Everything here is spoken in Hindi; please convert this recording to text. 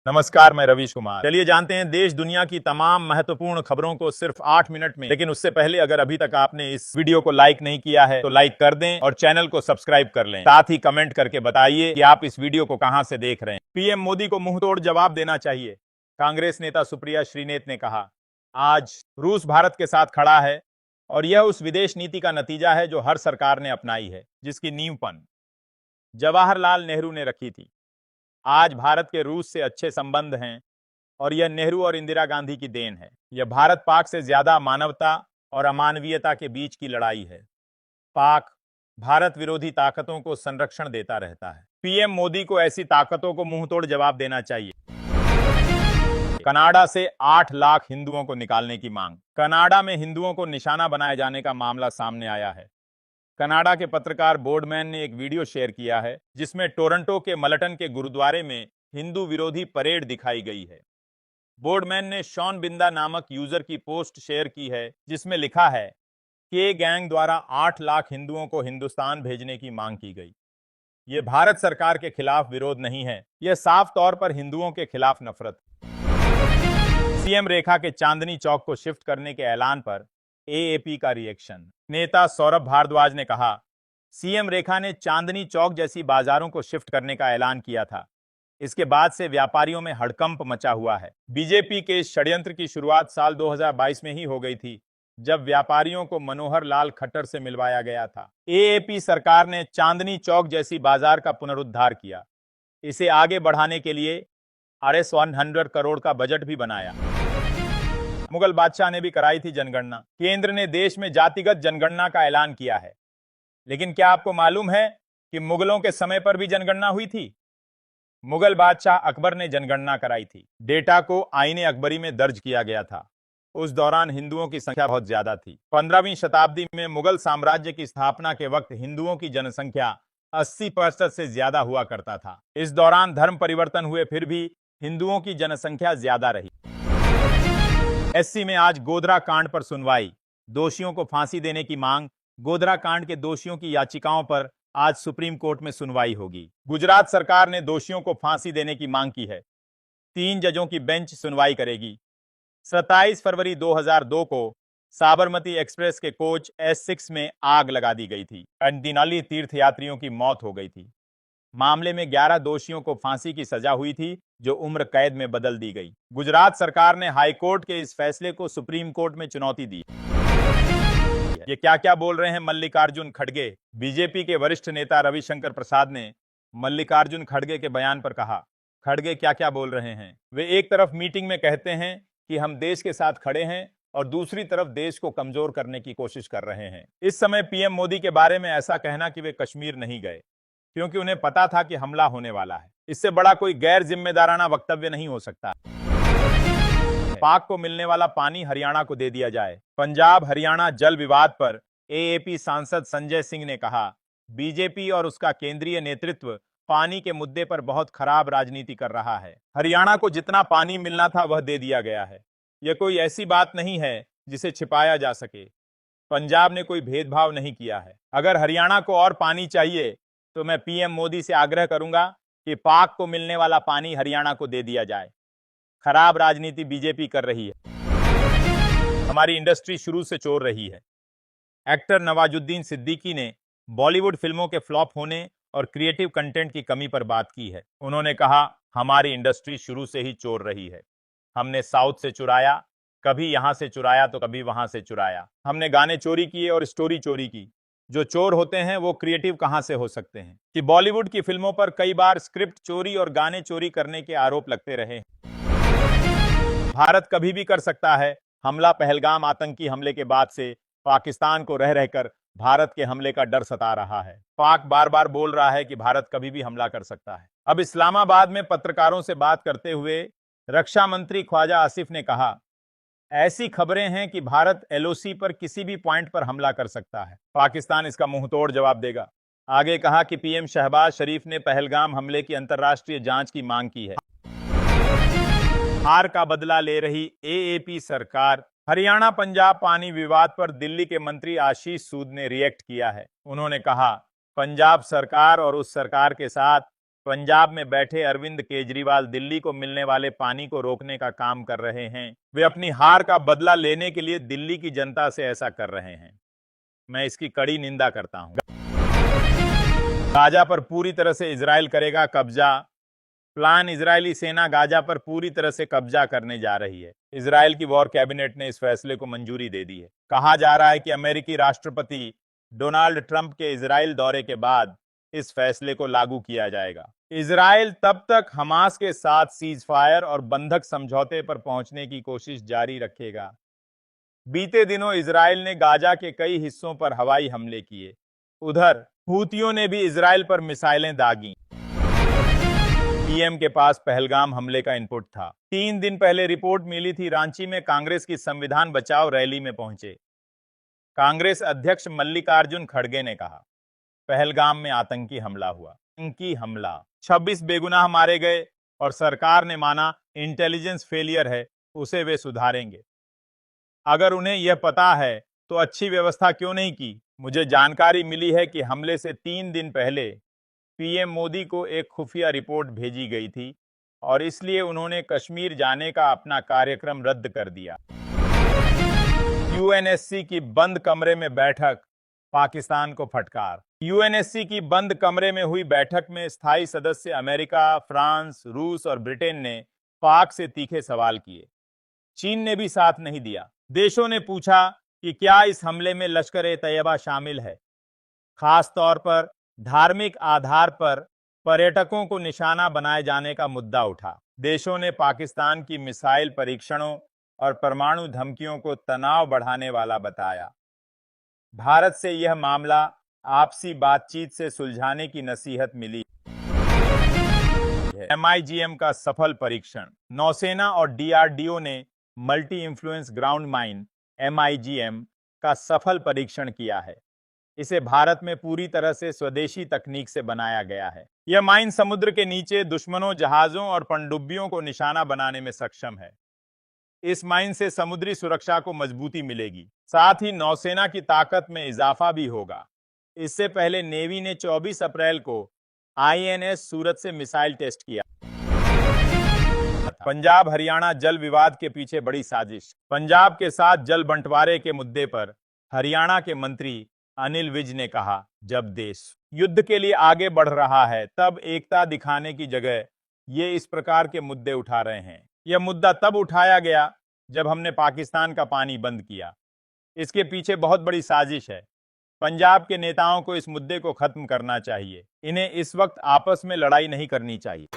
नमस्कार, मैं रवीश कुमार। चलिए जानते हैं देश दुनिया की तमाम महत्वपूर्ण खबरों को सिर्फ 8 मिनट में। लेकिन उससे पहले अगर अभी तक आपने इस वीडियो को लाइक नहीं किया है तो लाइक कर दें और चैनल को सब्सक्राइब कर लें। साथ ही कमेंट करके बताइए कि आप इस वीडियो को कहां से देख रहे हैं। पीएम मोदी को मुंहतोड़ जवाब देना चाहिए। कांग्रेस नेता सुप्रिया श्रीनेत ने कहा, आज रूस भारत के साथ खड़ा है और यह उस विदेश नीति का नतीजा है जो हर सरकार ने अपनाई है, जिसकी नींव जवाहरलाल नेहरू ने रखी थी। आज भारत के रूस से अच्छे संबंध हैं और यह नेहरू और इंदिरा गांधी की देन है। यह भारत पाक से ज्यादा मानवता और अमानवीयता के बीच की लड़ाई है। पाक भारत विरोधी ताकतों को संरक्षण देता रहता है। पीएम मोदी को ऐसी ताकतों को मुंहतोड़ जवाब देना चाहिए। कनाडा से 8 लाख हिंदुओं को निकालने की मांग। कनाडा में हिंदुओं को निशाना बनाए जाने का मामला सामने आया है। कनाडा के पत्रकार बोर्डमैन ने एक वीडियो शेयर किया है जिसमें टोरंटो के मलटन के गुरुद्वारे में हिंदू विरोधी परेड दिखाई गई है। बोर्डमैन ने शॉन बिंदा नामक यूजर की पोस्ट शेयर की है जिसमें लिखा है के गैंग द्वारा 8 लाख हिंदुओं को हिंदुस्तान भेजने की मांग की गई। यह भारत सरकार के खिलाफ विरोध नहीं है, यह साफ तौर पर हिंदुओं के खिलाफ नफरत। सीएम रेखा के चांदनी चौक को शिफ्ट करने के ऐलान पर एएपी का रिएक्शन। नेता सौरभ भारद्वाज ने कहा, सीएम रेखा ने चांदनी चौक जैसी बाजारों को शिफ्ट करने का ऐलान किया था। इसके बाद से व्यापारियों में हड़कंप मचा हुआ है। बीजेपी के इस षड्यंत्र की शुरुआत साल 2022 में ही हो गई थी, जब व्यापारियों को मनोहर लाल खट्टर से मिलवाया गया था। एएपी सरकार ने चांदनी चौक जैसी बाजार का पुनरुद्धार किया। इसे आगे बढ़ाने के लिए $100 करोड़ का बजट भी बनाया। मुगल बादशाह ने भी कराई थी जनगणना। केंद्र ने देश में जातिगत जनगणना का ऐलान किया है। लेकिन क्या आपको मालूम है कि मुगलों के समय पर भी जनगणना हुई थी? मुगल बादशाह अकबर ने जनगणना कराई थी। डेटा को आईने अकबरी में दर्ज किया गया था। उस दौरान हिंदुओं की संख्या बहुत ज्यादा थी। 15वीं शताब्दी में मुगल साम्राज्य की स्थापना के वक्त हिंदुओं की जनसंख्या 80% से ज्यादा हुआ करता था। इस दौरान धर्म परिवर्तन हुए, फिर भी हिंदुओं की जनसंख्या ज्यादा रही। एससी में आज गोधरा कांड पर सुनवाई। दोषियों को फांसी देने की मांग। गोधरा कांड के दोषियों की याचिकाओं पर आज सुप्रीम कोर्ट में सुनवाई होगी। गुजरात सरकार ने दोषियों को फांसी देने की मांग की है। 3 जजों की बेंच सुनवाई करेगी। 27 फरवरी 2002 को साबरमती एक्सप्रेस के कोच S6 में आग लगा दी गई थी। 39 तीर्थयात्रियों की मौत हो गई थी। मामले में 11 दोषियों को फांसी की सजा हुई थी, जो उम्र कैद में बदल दी गई। गुजरात सरकार ने हाईकोर्ट के इस फैसले को सुप्रीम कोर्ट में चुनौती दी। ये क्या क्या बोल रहे हैं मल्लिकार्जुन खड़गे। बीजेपी के वरिष्ठ नेता रविशंकर प्रसाद ने मल्लिकार्जुन खड़गे के बयान पर कहा, खड़गे क्या क्या बोल रहे हैं। वे एक तरफ मीटिंग में कहते हैं कि हम देश के साथ खड़े हैं और दूसरी तरफ देश को कमजोर करने की कोशिश कर रहे हैं। इस समय पीएम मोदी के बारे में ऐसा कहना कि वे कश्मीर नहीं गए क्योंकि उन्हें पता था कि हमला होने वाला है, इससे बड़ा कोई गैर जिम्मेदाराना वक्तव्य नहीं हो सकता। पाक को मिलने वाला पानी हरियाणा को दे दिया जाए। पंजाब हरियाणा जल विवाद पर एएपी सांसद संजय सिंह ने कहा, बीजेपी और उसका केंद्रीय नेतृत्व पानी के मुद्दे पर बहुत खराब राजनीति कर रहा है। हरियाणा को जितना पानी मिलना था वह दे दिया गया है। यह कोई ऐसी बात नहीं है जिसे छिपाया जा सके। पंजाब ने कोई भेदभाव नहीं किया है। अगर हरियाणा को और पानी चाहिए तो मैं पीएम मोदी से आग्रह करूंगा कि पाक को मिलने वाला पानी हरियाणा को दे दिया जाए। खराब राजनीति बीजेपी कर रही है। हमारी इंडस्ट्री शुरू से चोर रही है। एक्टर नवाजुद्दीन सिद्दीकी ने बॉलीवुड फिल्मों के फ्लॉप होने और क्रिएटिव कंटेंट की कमी पर बात की है। उन्होंने कहा, हमारी इंडस्ट्री शुरू से ही चोर रही है। हमने साउथ से चुराया, कभी यहां से चुराया तो कभी वहां से चुराया। हमने गाने चोरी किए और स्टोरी चोरी की। जो चोर होते हैं वो क्रिएटिव कहां से हो सकते हैं कि बॉलीवुड की फिल्मों पर कई बार स्क्रिप्ट चोरी और गाने चोरी करने के आरोप लगते रहे। भारत कभी भी कर सकता है हमला। पहलगाम आतंकी हमले के बाद से पाकिस्तान को रह रहकर भारत के हमले का डर सता रहा है। पाक बार बार बोल रहा है कि भारत कभी भी हमला कर सकता है। अब इस्लामाबाद में पत्रकारों से बात करते हुए रक्षा मंत्री ख्वाजा आसिफ ने कहा, ऐसी खबरें हैं कि भारत एलओसी पर किसी भी पॉइंट पर हमला कर सकता है। पाकिस्तान इसका मुंहतोड़ जवाब देगा। आगे कहा कि पीएम शहबाज शरीफ ने पहलगाम हमले की अंतर्राष्ट्रीय जांच की मांग की है। हार का बदला ले रही एएपी सरकार। हरियाणा पंजाब पानी विवाद पर दिल्ली के मंत्री आशीष सूद ने रिएक्ट किया है। उन्होंने कहा, पंजाब सरकार और उस सरकार के साथ पंजाब में बैठे अरविंद केजरीवाल दिल्ली को मिलने वाले पानी को रोकने का काम कर रहे हैं। वे अपनी हार का बदला लेने के लिए दिल्ली की जनता से ऐसा कर रहे हैं। मैं इसकी कड़ी निंदा करता हूं। गाजा पर पूरी तरह से इजराइल करेगा कब्जा। प्लान इजरायली सेना गाजा पर पूरी तरह से कब्जा करने जा रही है। इजराइल की वॉर कैबिनेट ने इस फैसले को मंजूरी दे दी है। कहा जा रहा है कि अमेरिकी राष्ट्रपति डोनाल्ड ट्रंप के इजराइल दौरे के बाद इस फैसले को लागू किया जाएगा। इजराइल तब तक हमास के साथ सीज फायर और बंधक समझौते पर पहुंचने की कोशिश जारी रखेगा। बीते दिनों इजराइल ने गाजा के कई हिस्सों पर हवाई हमले किए। उधर हूतियों ने भी इजराइल पर मिसाइलें दागी। पीएम के पास पहलगाम हमले का इनपुट था। 3 दिन पहले रिपोर्ट मिली थी, रांची में कांग्रेस की संविधान बचाओ रैली में पहुंचे कांग्रेस अध्यक्ष मल्लिकार्जुन खड़गे ने कहा, पहलगाम में आतंकी हमला हुआ। आतंकी हमला, 26 बेगुनाह मारे गए और सरकार ने माना इंटेलिजेंस फेलियर है, उसे वे सुधारेंगे। अगर उन्हें यह पता है तो अच्छी व्यवस्था क्यों नहीं की? मुझे जानकारी मिली है कि हमले से 3 दिन पहले पीएम मोदी को एक खुफिया रिपोर्ट भेजी गई थी और इसलिए उन्होंने कश्मीर जाने का अपना कार्यक्रम रद्द कर दिया। यूएनएससी की बंद कमरे में बैठक, पाकिस्तान को फटकार। यूएनएससी की बंद कमरे में हुई बैठक में स्थायी सदस्य अमेरिका, फ्रांस, रूस और ब्रिटेन ने पाक से तीखे सवाल किए। चीन ने भी साथ नहीं दिया। देशों ने पूछा कि क्या इस हमले में लश्कर-ए-तैयबा शामिल है। खास तौर पर धार्मिक आधार पर पर्यटकों को निशाना बनाए जाने का मुद्दा उठा। देशों ने पाकिस्तान की मिसाइल परीक्षणों और परमाणु धमकियों को तनाव बढ़ाने वाला बताया। भारत से यह मामला आपसी बातचीत से सुलझाने की नसीहत मिली। MIGM का सफल परीक्षण। नौसेना और DRDO ने multi influence ground mine MIGM का सफल परीक्षण किया है। इसे भारत में पूरी तरह से स्वदेशी तकनीक से बनाया गया है। यह माइन समुद्र के नीचे दुश्मनों, जहाजों और पनडुब्बियों को निशाना बनाने में सक्षम है। इस माइन से समुद्री सुरक्षा को मजबूती मिलेगी, साथ ही नौसेना की ताकत में इजाफा भी होगा। इससे पहले नेवी ने 24 अप्रैल को INS सूरत से मिसाइल टेस्ट किया। पंजाब हरियाणा जल विवाद के पीछे बड़ी साजिश। पंजाब के साथ जल बंटवारे के मुद्दे पर हरियाणा के मंत्री अनिल विज ने कहा, जब देश युद्ध के लिए आगे बढ़ रहा है तब एकता दिखाने की जगह ये इस प्रकार के मुद्दे उठा रहे हैं। यह मुद्दा तब उठाया गया जब हमने पाकिस्तान का पानी बंद किया। इसके पीछे बहुत बड़ी साजिश है। पंजाब के नेताओं को इस मुद्दे को खत्म करना चाहिए। इन्हें इस वक्त आपस में लड़ाई नहीं करनी चाहिए।